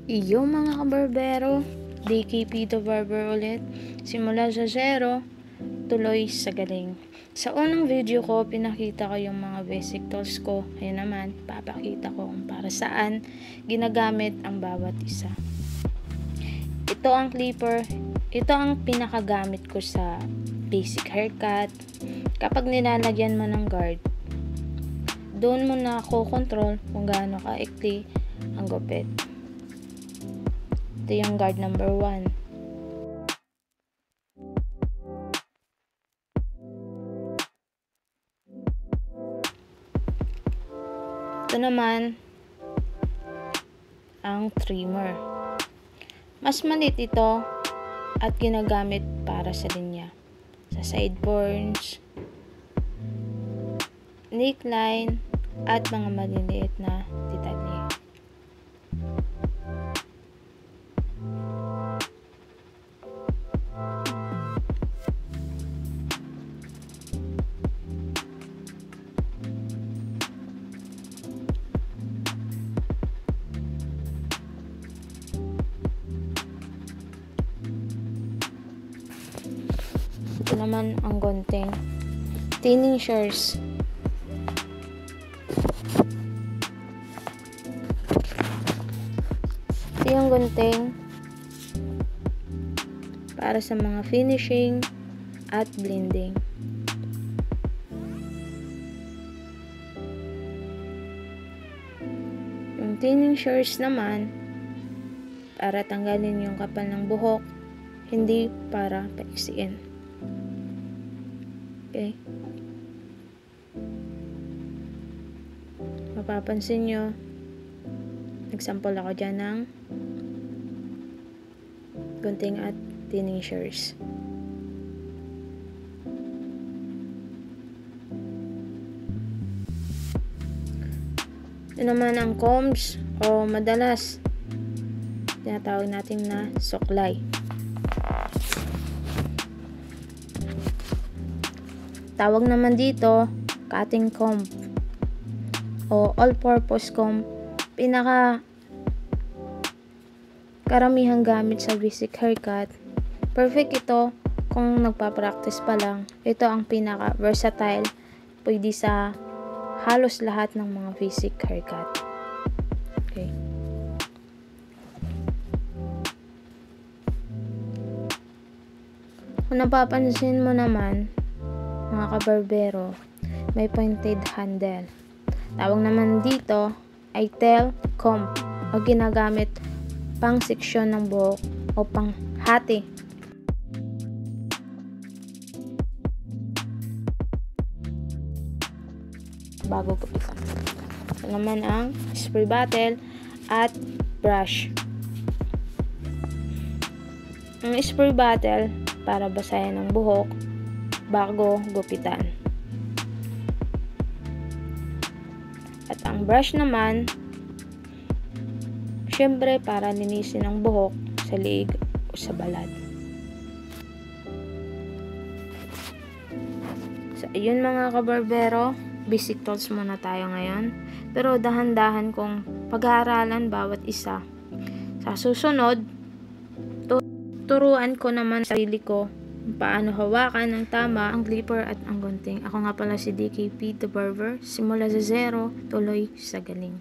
Iyo mga kabarbero, DKP the Barber ulit. Simula sa zero, tuloy sa galing. Sa unang video ko, pinakita ko yung mga basic tools ko. Ngayon naman, papakita ko kung para saan ginagamit ang bawat isa. Ito ang clipper. Ito ang pinakagamit ko sa basic haircut. Kapag nilalagyan mo ng guard, doon mo na control kung gaano ka-ikli ang gupit. Ito yung guard number 1. Ito naman ang trimmer. Mas maliit ito at ginagamit para sa linya, sa sideburns, neckline, at mga maliliit na detalye. Ito naman ang gunting. Thinning shears. Ito yung gunting para sa mga finishing at blending. Yung thinning shears naman para tanggalin yung kapal ng buhok, hindi para paiksiin. Okay. Mapapansin nyo, nagsample ako dyan ng gunting at thinning shears. Ito naman ang combs o madalas tinatawag natin na suklay. Tawag naman dito cutting comb o all-purpose comb. Pinaka karamihang gamit sa basic haircut. Perfect ito kung nagpa-practice pa lang. Ito ang pinaka versatile, pwede sa halos lahat ng mga basic haircut. Okay. Kung napapansin mo naman, mga kabarbero, may pointed handle. Tawag naman dito ay tail comb o ginagamit pang seksyon ng buhok o pang hati. Bago ko ito. Ito naman ang spray bottle at brush. Ang spray bottle para basahin ang buhok bago gupitan. At ang brush naman, syempre para linisin ang buhok sa liig o sa balat. So, ayun mga kabarbero, basic tools muna tayo ngayon. Pero dahan-dahan kong pag-aaralan bawat isa. Sa susunod, turuan ko naman sa sarili ko paano hawakan ng tama ang clipper at ang gunting. Ako nga pala si DKP the Barber. Simula sa zero, tuloy sa galing.